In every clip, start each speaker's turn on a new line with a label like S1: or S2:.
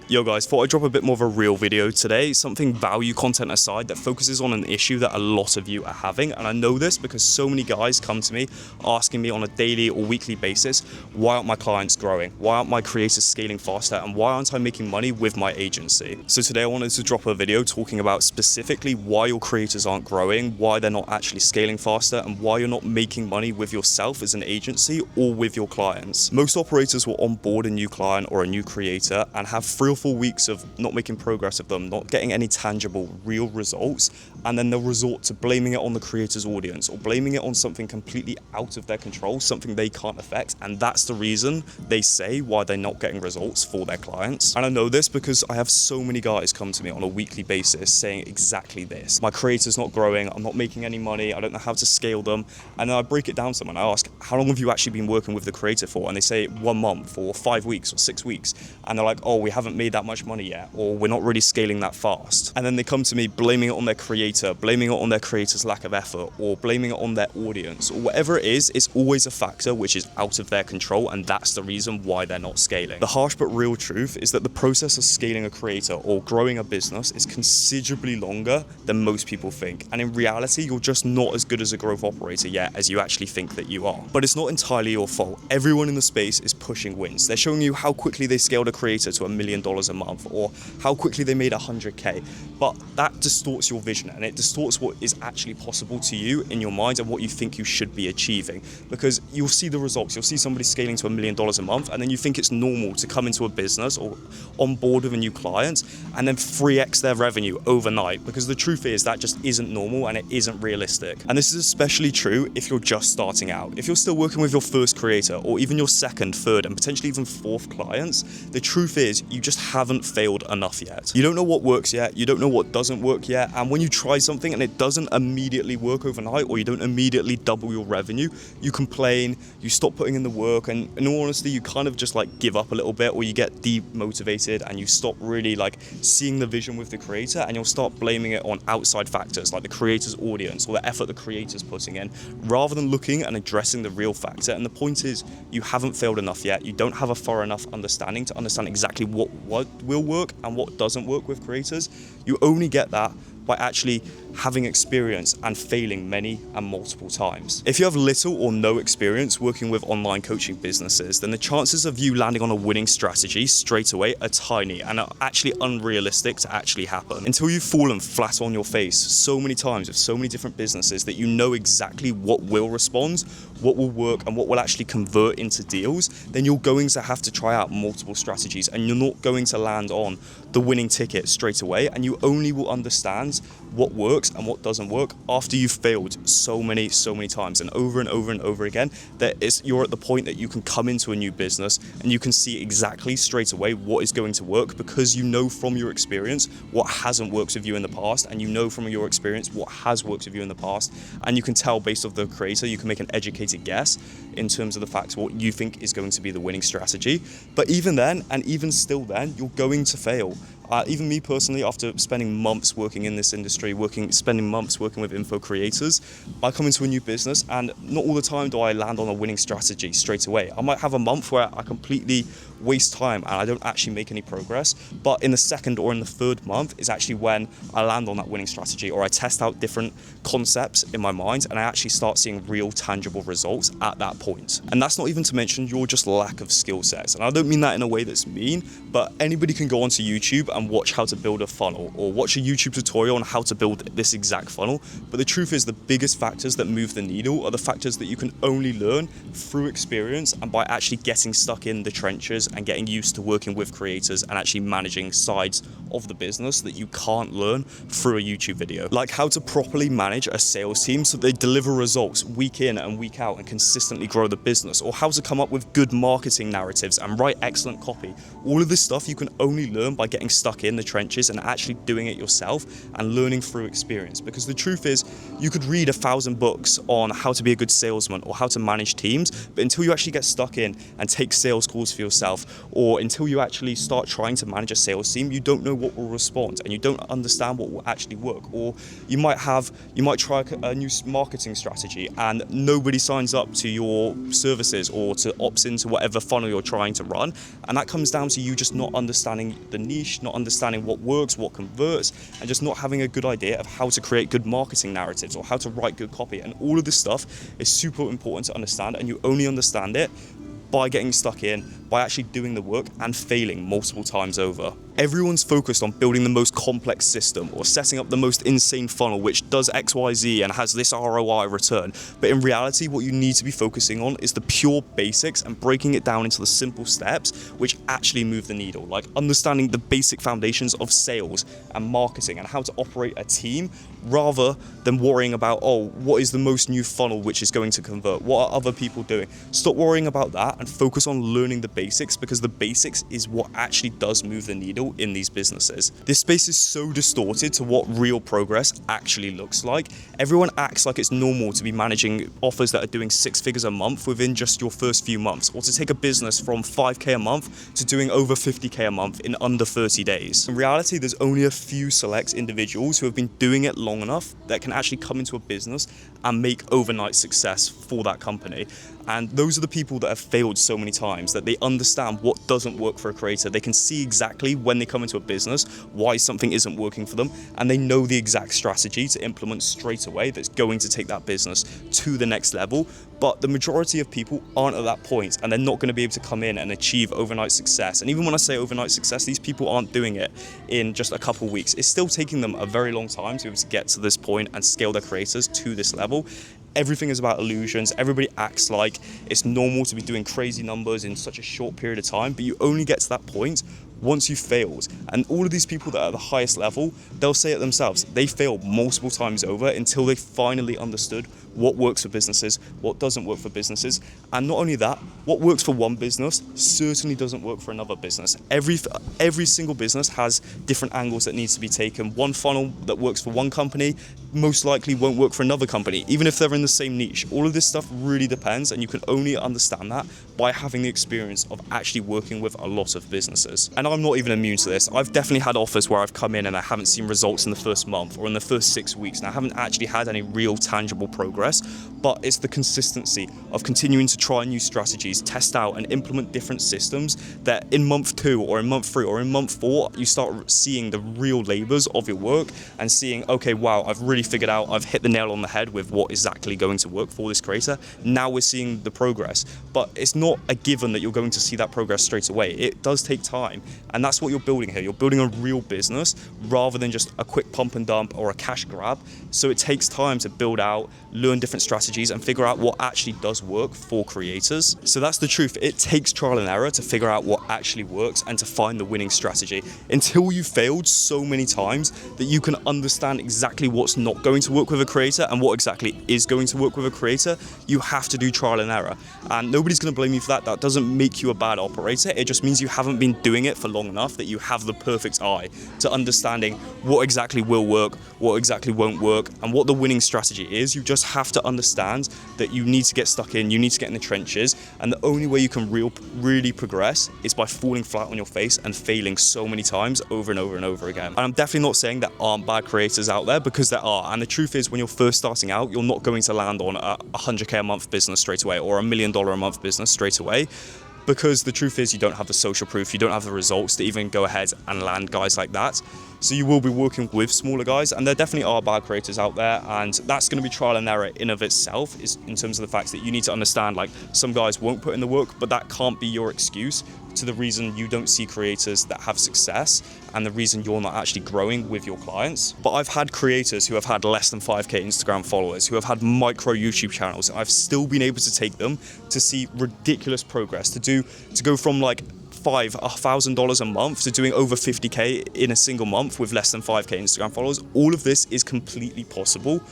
S1: Yo guys, thought I'd drop a bit more of a real video today, something value content aside that focuses on an issue that a lot of you are having. And I know this because so many guys come to me asking me on a daily or weekly basis, why aren't my clients growing? Why aren't my creators scaling faster? And why aren't I making money with my agency? So today I wanted to drop a video talking about specifically why your creators aren't growing, why they're not actually scaling faster, and why you're not making money with yourself as an agency or with your clients. Most operators will onboard a new client or a new creator and have 3 or 4 weeks of not making progress with them, not getting any tangible, real results, and then they'll resort to blaming it on the creator's audience or blaming it on something completely out of their control, something they can't affect, and that's the reason they say why they're not getting results for their clients. And I know this because I have so many guys come to me on a weekly basis saying exactly this. My creator's not growing, I'm not making any money, I don't know how to scale them. And then I break it down to them and I ask, how long have you actually been working with the creator for? And they say 1 month or 5 weeks or 6 weeks. And they're like, oh, we haven't made that much money yet, or we're not really scaling that fast. And then they come to me blaming it on their creator, blaming it on their creator's lack of effort, or blaming it on their audience, or whatever it is, it's always a factor which is out of their control, and that's the reason why they're not scaling. The harsh but real truth is that the process of scaling a creator or growing a business is considerably longer than most people think. And in reality, you're just not as good as a growth operator yet as you actually think that you are. But it's not entirely your fault. Everyone in the space is pushing wins. They're showing you how quickly they scaled a creator to $1 million a month, or how quickly they made 100K. But that distorts your vision, and it distorts what is actually possible to you in your mind and what you think you should be achieving. Because you'll see the results, you'll see somebody scaling to $1 million a month, and then you think it's normal to come into a business or on board with a new client and then 3x their revenue overnight. Because the truth is that just isn't normal and it isn't realistic. And this is especially true if you're just starting out. If you're still working with your first creator, or even your second, third, and potentially even fourth clients, the truth is you just haven't failed enough yet. You don't know what works yet, you don't know what doesn't work yet, and when you try something and it doesn't immediately work overnight, or you don't immediately double your revenue, you complain, you stop putting in the work, and in all honesty, you kind of just like give up a little bit, or you get demotivated and you stop really like seeing the vision with the creator, and you'll start blaming it on outside factors like the creator's audience or the effort the creator's putting in, rather than looking and addressing the real factor. And the point is, you haven't failed enough yet. You don't have a thorough enough understanding to understand exactly what will work and what doesn't work with creators. You only get that by actually having experience and failing many and multiple times. If you have little or no experience working with online coaching businesses, then the chances of you landing on a winning strategy straight away are tiny and are actually unrealistic to actually happen. Until you've fallen flat on your face so many times with so many different businesses that you know exactly what will respond, what will work, and what will actually convert into deals, then you're going to have to try out multiple strategies, and you're not going to land on the winning ticket straight away, and you only will understand what works and what doesn't work after you've failed so many times and over again, that you're at the point that you can come into a new business and you can see exactly straight away what is going to work, because you know from your experience what hasn't worked with you in the past, and you know from your experience what has worked with you in the past, and you can tell based off the creator, you can make an educated guess in terms of the facts what you think is going to be the winning strategy. But even then, and even still then, you're going to fail. Even me personally, after spending months working in this industry, spending months working with info creators, I come into a new business and not all the time do I land on a winning strategy straight away. I might have a month where I completely waste time and I don't actually make any progress, but in the second or in the third month is actually when I land on that winning strategy, or I test out different concepts in my mind and I actually start seeing real tangible results at that point. And that's not even to mention your just lack of skill sets. And I don't mean that in a way that's mean, but anybody can go onto YouTube and watch how to build a funnel, or watch a YouTube tutorial on how to build this exact funnel. But the truth is, the biggest factors that move the needle are the factors that you can only learn through experience and by actually getting stuck in the trenches and getting used to working with creators and actually managing sides of the business that you can't learn through a YouTube video. Like how to properly manage a sales team so they deliver results week in and week out and consistently grow the business, or how to come up with good marketing narratives and write excellent copy. All of this stuff you can only learn by getting stuck stuck in the trenches and actually doing it yourself and learning through experience. Because the truth is, you could read 1,000 books on how to be a good salesman or how to manage teams, but until you actually get stuck in and take sales calls for yourself, or until you actually start trying to manage a sales team, you don't know what will respond and you don't understand what will actually work. Or you might try a new marketing strategy and nobody signs up to your services or to opts into whatever funnel you're trying to run, and that comes down to you just not understanding the niche, not understanding what works, what converts, and just not having a good idea of how to create good marketing narratives or how to write good copy. And all of this stuff is super important to understand, and you only understand it by getting stuck in, by actually doing the work and failing multiple times over. Everyone's focused on building the most complex system or setting up the most insane funnel which does XYZ and has this ROI return. But in reality, what you need to be focusing on is the pure basics and breaking it down into the simple steps which actually move the needle, like understanding the basic foundations of sales and marketing and how to operate a team, rather than worrying about, oh, what is the most new funnel which is going to convert? What are other people doing? Stop worrying about that and focus on learning the basics, because the basics is what actually does move the needle in these businesses. This space is so distorted to what real progress actually looks like. Everyone acts like it's normal to be managing offers that are doing 6 figures a month within just your first few months, or to take a business from 5k a month to doing over 50k a month in under 30 days. In reality, there's only a few select individuals who have been doing it long enough that can actually come into a business and make overnight success for that company. And those are the people that have failed so many times, that they understand what doesn't work for a creator. They can see exactly when they come into a business why something isn't working for them, and they know the exact strategy to implement straight away that's going to take that business to the next level. But the majority of people aren't at that point, and they're not going to be able to come in and achieve overnight success. And even when I say overnight success, these people aren't doing it in just a couple weeks. It's still taking them a very long time to be able to get to this point and scale their creators to this level. Everything is about illusions. Everybody acts like it's normal to be doing crazy numbers in such a short period of time, but you only get to that point once you've failed. And all of these people that are at the highest level, they'll say it themselves. They failed multiple times over until they finally understood what works for businesses, what doesn't work for businesses. And not only that, what works for one business certainly doesn't work for another business. Every single business has different angles that needs to be taken. One funnel that works for one company most likely won't work for another company, even if they're in the same niche. All of this stuff really depends, and you can only understand that by having the experience of actually working with a lot of businesses. And I'm not even immune to this. I've definitely had offers where I've come in and I haven't seen results in the first month or in the first 6 weeks, and I haven't actually had any real tangible progress. But it's the consistency of continuing to try new strategies, test out and implement different systems, that in month 2 or in month 3 or in month 4, you start seeing the real labors of your work and seeing, okay, wow, I've really figured out, I've hit the nail on the head with what exactly going to work for this creator. Now we're seeing the progress. But it's not a given that you're going to see that progress straight away. It does take time. And that's what you're building here. You're building a real business rather than just a quick pump and dump or a cash grab. So it takes time to build out, learn different strategies, and figure out what actually does work for creators. So that's the truth. It takes trial and error to figure out what actually works and to find the winning strategy. Until you've failed so many times that you can understand exactly what's not going to work with a creator and what exactly is going to work with a creator, you have to do trial and error. And nobody's going to blame you for that. That doesn't make you a bad operator. It just means you haven't been doing it for long enough that you have the perfect eye to understanding what exactly will work, what exactly won't work, and what the winning strategy is. You just have to understand that you need to get stuck in, you need to get in the trenches, and the only way you can really progress is by falling flat on your face and failing so many times over and over and over again. And I'm definitely not saying there aren't bad creators out there, because there are. And the truth is, when you're first starting out, you're not going to land on a 100k a month business straight away or $1 million a month business straight away. Because the truth is, you don't have the social proof, you don't have the results to even go ahead and land guys like that. So you will be working with smaller guys, and there definitely are bad creators out there, and that's going to be trial and error in of itself, is in terms of the fact that you need to understand, like, some guys won't put in the work, but that can't be your excuse to the reason you don't see creators that have success and the reason you're not actually growing with your clients. But I've had creators who have had less than 5k Instagram followers, who have had micro YouTube channels. I've still been able to take them to see ridiculous progress, to go from like $1,000 a month to doing over 50k in a single month with less than 5k Instagram followers. All of this is completely possible,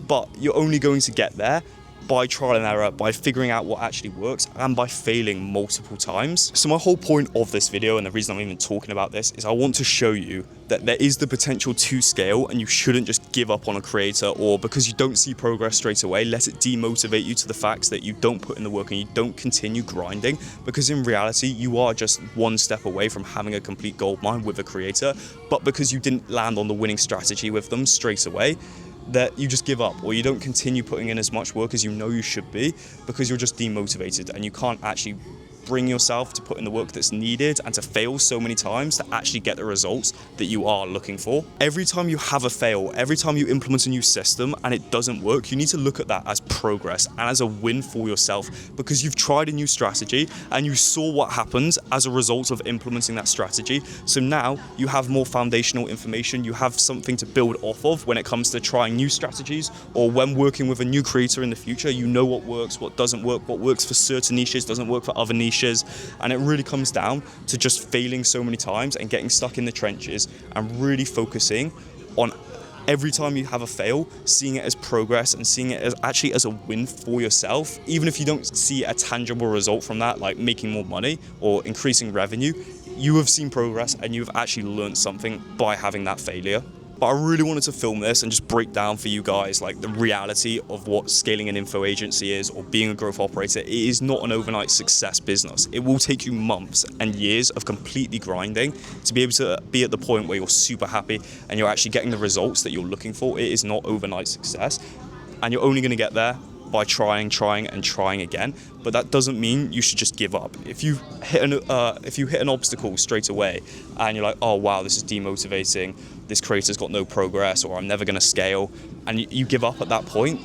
S1: but you're only going to get there by trial and error, by figuring out what actually works, and by failing multiple times. So my whole point of this video, and the reason I'm even talking about this, is I want to show you that there is the potential to scale, and you shouldn't just give up on a creator, or because you don't see progress straight away, let it demotivate you to the fact that you don't put in the work and you don't continue grinding, because in reality, you are just one step away from having a complete goldmine with a creator, but because you didn't land on the winning strategy with them straight away, that you just give up, or you don't continue putting in as much work as you know you should be, because you're just demotivated and you can't actually bring yourself to put in the work that's needed and to fail so many times to actually get the results that you are looking for. Every time you have a fail, every time you implement a new system and it doesn't work, you need to look at that as progress and as a win for yourself, because you've tried a new strategy and you saw what happens as a result of implementing that strategy. So now you have more foundational information, you have something to build off of when it comes to trying new strategies, or when working with a new creator in the future. You know what works, what doesn't work, what works for certain niches, doesn't work for other niches. And it really comes down to just failing so many times and getting stuck in the trenches and really focusing on every time you have a fail, seeing it as progress and seeing it as actually as a win for yourself. Even if you don't see a tangible result from that, like making more money or increasing revenue, you have seen progress and you've actually learned something by having that failure. But I really wanted to film this and just break down for you guys like the reality of what scaling an info agency is, or being a growth operator. It is not an overnight success business. It will take you months and years of completely grinding to be able to be at the point where you're super happy and you're actually getting the results that you're looking for. It is not overnight success, and you're only going to get there by trying again. But that doesn't mean you should just give up. If you hit an obstacle straight away and you're like, oh wow, this is demotivating, this creator's got no progress, or I'm never going to scale, and you give up at that point,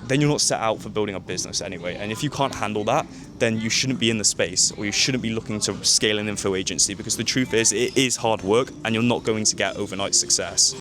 S1: then you're not set out for building a business anyway. And if you can't handle that, then you shouldn't be in the space, or you shouldn't be looking to scale an info agency, because the truth is, it is hard work and you're not going to get overnight success.